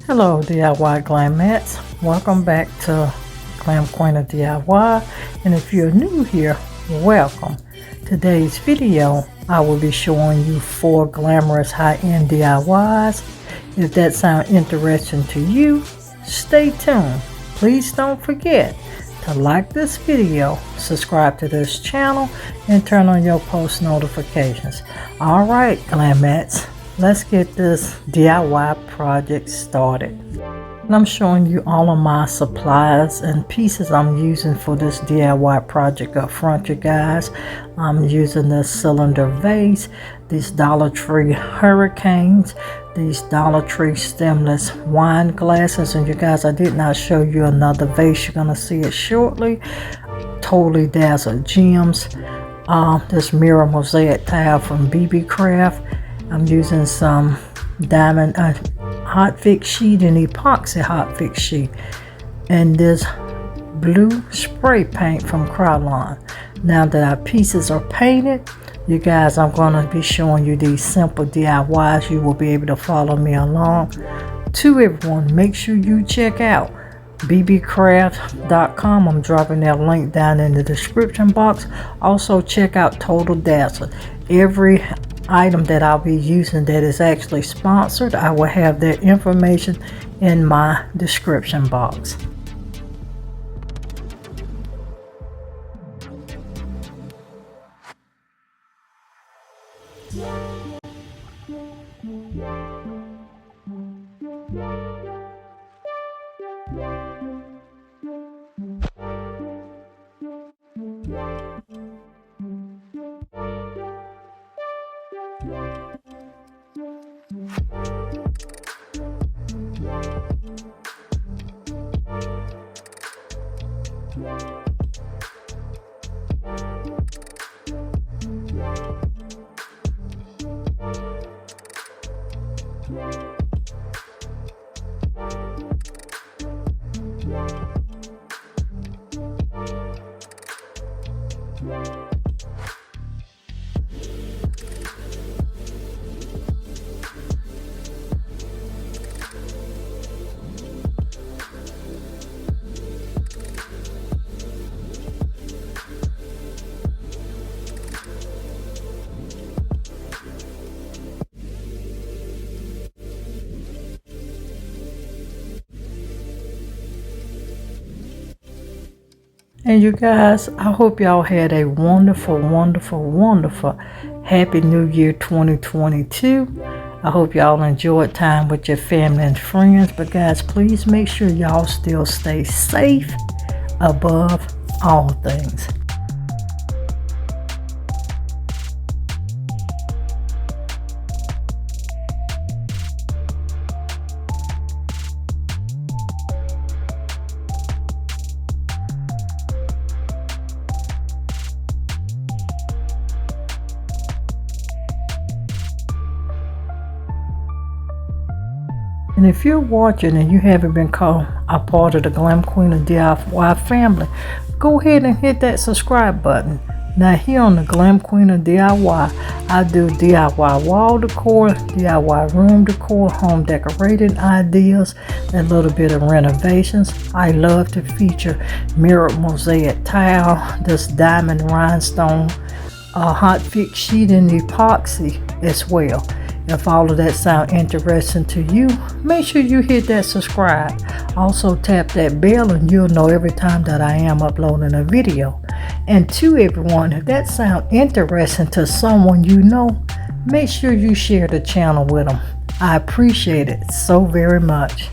Hello DIY Glamettes, welcome back to Glam Queen of DIY, and if you're new here, welcome. Today's video I will be showing you 4 glamorous high-end DIYs. If that sounds interesting to you, stay tuned. Please don't forget to like this video, subscribe to this channel, and turn on your post notifications. Alright Glamettes, let's get this DIY project started. And I'm showing you all of my supplies and pieces I'm using for this DIY project up front, you guys. I'm using this cylinder vase, these Dollar Tree hurricanes, these Dollar Tree stemless wine glasses, and you guys, I did not show you another vase. You're gonna see it shortly. Totally Dazzled gems. This mirror mosaic tile from BB Craft. I'm using some diamond hot fix sheet and epoxy hot fix sheet, and this blue spray paint from Krylon. Now that our pieces are painted, you guys, I'm going to be showing you these simple DIYs. You will be able to follow me along. To everyone, make sure you check out bbcraft.com. I'm dropping that link down in the description box. Also check out Totally Dazzled. Every item that I'll be using that is actually sponsored, I will have their information in my description box. And you guys, I hope y'all had a wonderful happy new year 2022. I hope y'all enjoyed time with your family and friends, but guys, please make sure y'all still stay safe above all things. And if you're watching and you haven't been called a part of the Glam Queen of DIY family, go ahead and hit that subscribe button. Now here on the Glam Queen of DIY, I do DIY wall decor, DIY room decor, home decorating ideas, and a little bit of renovations. I love to feature mirrored mosaic tile, this diamond rhinestone, hot fix sheet and epoxy as well. If all of that sounds interesting to you, make sure you hit that subscribe. Also tap that bell and you'll know every time that I am uploading a video. And to everyone, if that sounds interesting to someone you know, make sure you share the channel with them. I appreciate it so very much.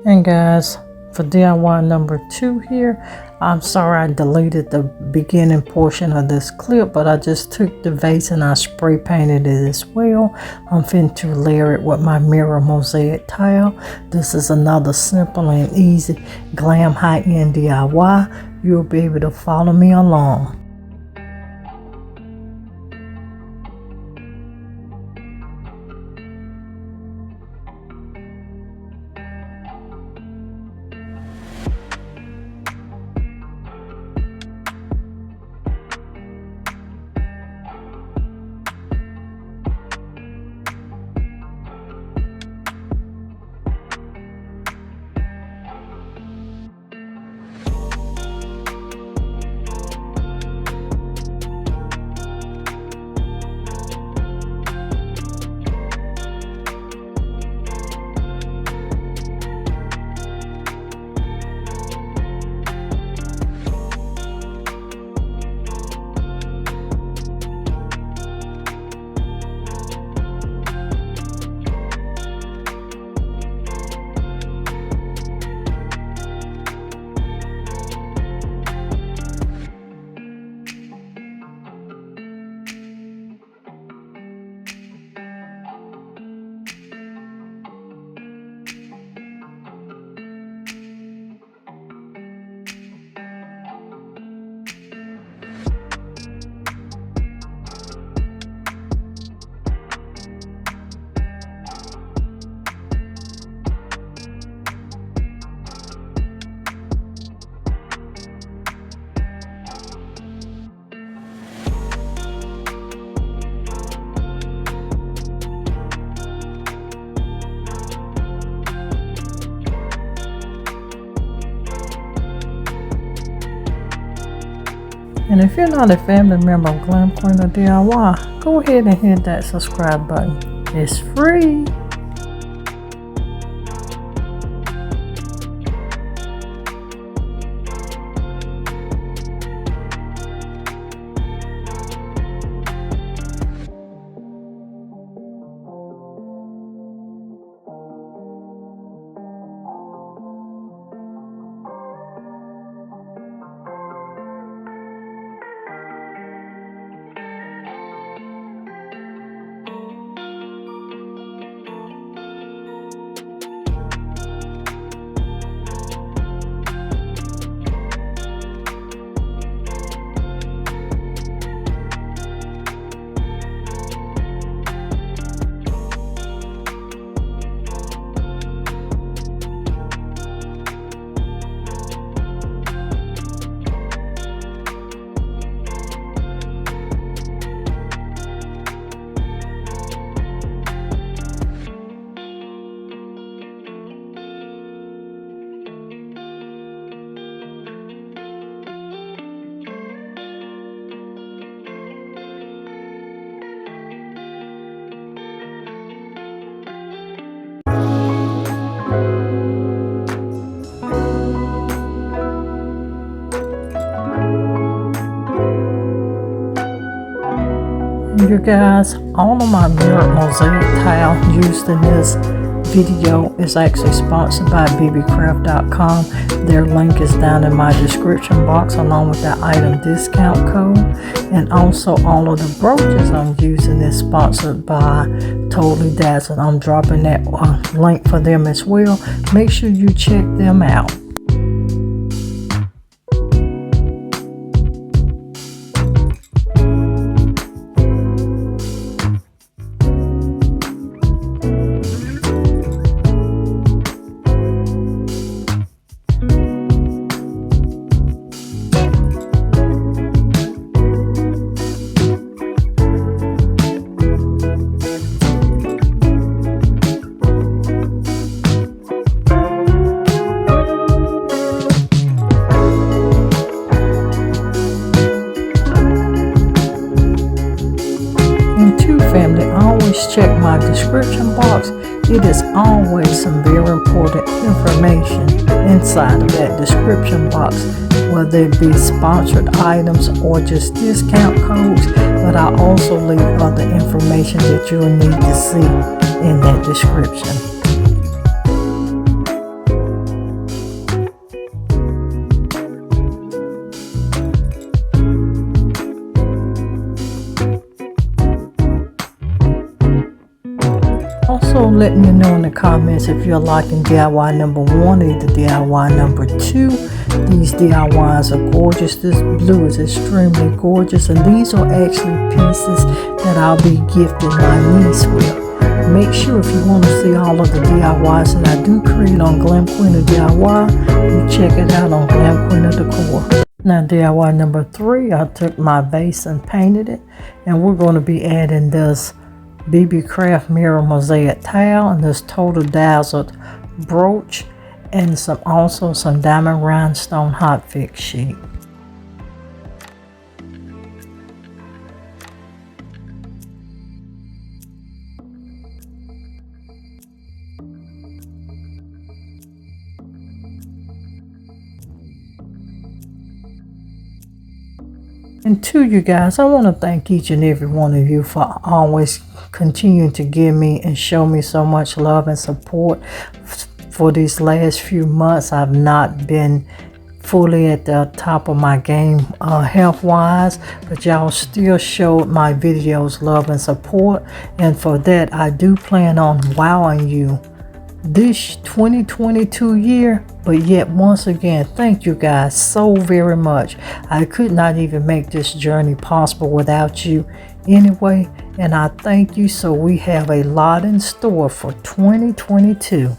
And guys, for DIY number 2 here, I'm sorry I deleted the beginning portion of this clip, but I just took the vase and I spray painted it as well. I'm finna to layer it with my mirror mosaic tile. This is another simple and easy glam high-end DIY. You'll be able to follow me along. And if you're not a family member of Glam Queen of DIY, go ahead and hit that subscribe button. It's free. You guys, all of my mirror mosaic tile used in this video is actually sponsored by bbcraft.com. Their link is down in my description box along with that item discount code. And also all of the brooches I'm using is sponsored by Totally Dazzled. I'm dropping that link for them as well. Make sure you check them out. Family, always check my description box. It is always some very important information inside of that description box, whether it be sponsored items or just discount codes, but I also leave other information that you'll need to see in that description. let me know in the comments if you're liking DIY number 1 or the DIY number 2. These DIYs are gorgeous. This blue is extremely gorgeous, and these are actually pieces that I'll be gifting my niece with. Make sure if you want to see all of the DIYs that I do create on Glam Queen of DIY, you check it out on Glam Queen of Decor. Now DIY number 3, I took my vase and painted it, and we're going to be adding this BB Craft Mirror Mosaic Tile and this Totally Dazzled brooch, and also some diamond rhinestone hot fix sheet. And to you guys, I want to thank each and every one of you for always continuing to give me and show me so much love and support. For these last few months, I've not been fully at the top of my game health-wise, but y'all still showed my videos love and support. And for that, I do plan on wowing you this 2022 year. But yet once again, thank you guys so very much. I could not even make this journey possible without you anyway, and I thank you. So we have a lot in store for 2022.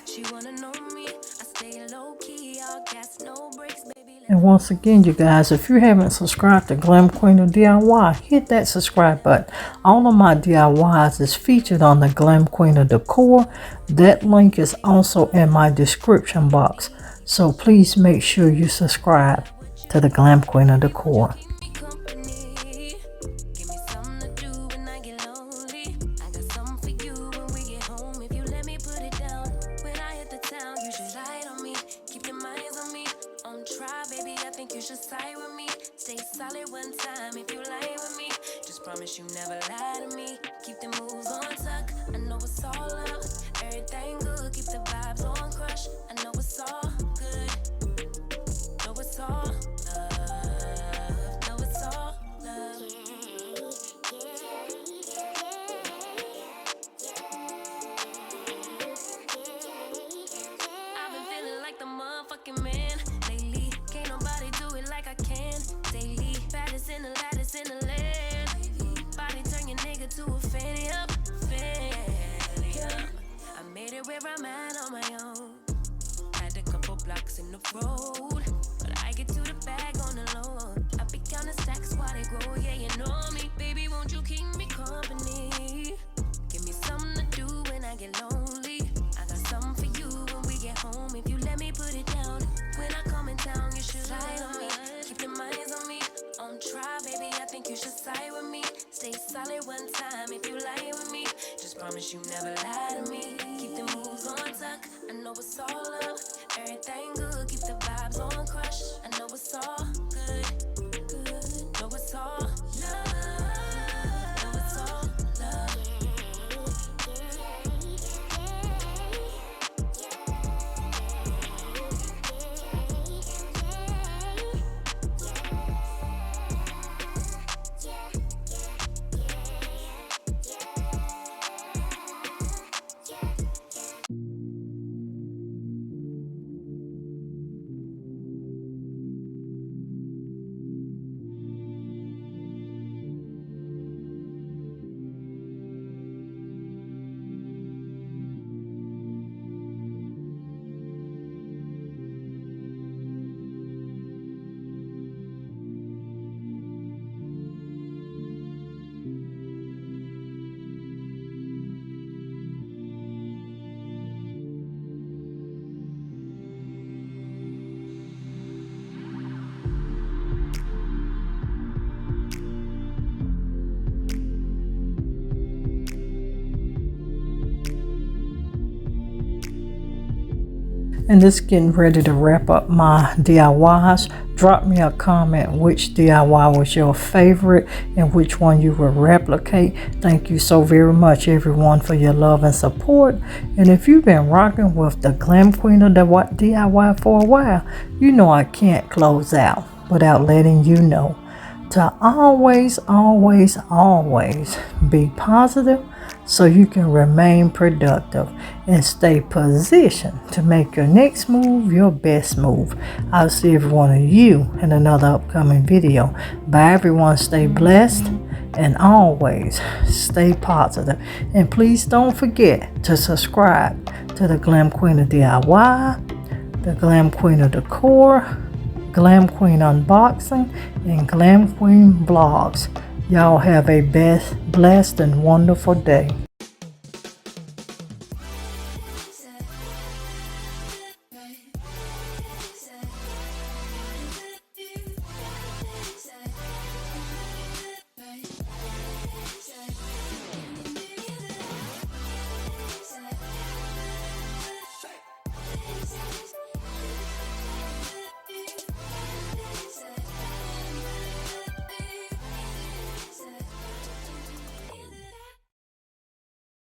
She wanna know me. I stay low key, all gas, no brakes, baby. And once again, you guys, if you haven't subscribed to Glam Queen of DIY, hit that subscribe button. All of my DIYs is featured on the Glam Queen of Decor. That link is also in my description box. So please make sure you subscribe to the Glam Queen of Decor. Promise you never lie to me. Keep the moves on tuck. I know it's all love. Everything good. Keep the vibes on crush. I know it's all good. Know it's all love. Know it's all love. I've been feeling like the motherfucking man lately. Can't nobody do it like I can. Daily, baddest in the lattice in the land. To a fanny up, fanny up. I made it where I'm at on my own. Had a couple blocks in the road, but I get to the bag on the low. I be counting stacks while they grow, yeah, you know me. Baby, won't you keep me company? Give me something to do when I get lonely. I got something for you when we get home. If you let me put it down, when I come in town, you should slide on me. you should side with me. Stay solid one time if you lie with me. Just promise you never lie to me. Keep the moves on tuck. I know it's all love. Everything good. Keep the vibes on crush. I know it's all good. Good. Know it's all love. Know it's all love. And it's getting ready to wrap up my DIYs. Drop me a comment which DIY was your favorite and which one you will replicate. Thank you so very much, everyone, for your love and support. And if you've been rocking with the Glam Queen of the DIY for a while, you know I can't close out without letting you know to always, always, always be positive, so you can remain productive and stay positioned to make your next move your best move. I'll see every one of you in another upcoming video. Bye everyone, stay blessed and always stay positive. And please don't forget to subscribe to the Glam Queen of DIY, the Glam Queen of Decor, Glam Queen Unboxing, and Glam Queen Vlogs. Y'all have a blessed and wonderful day.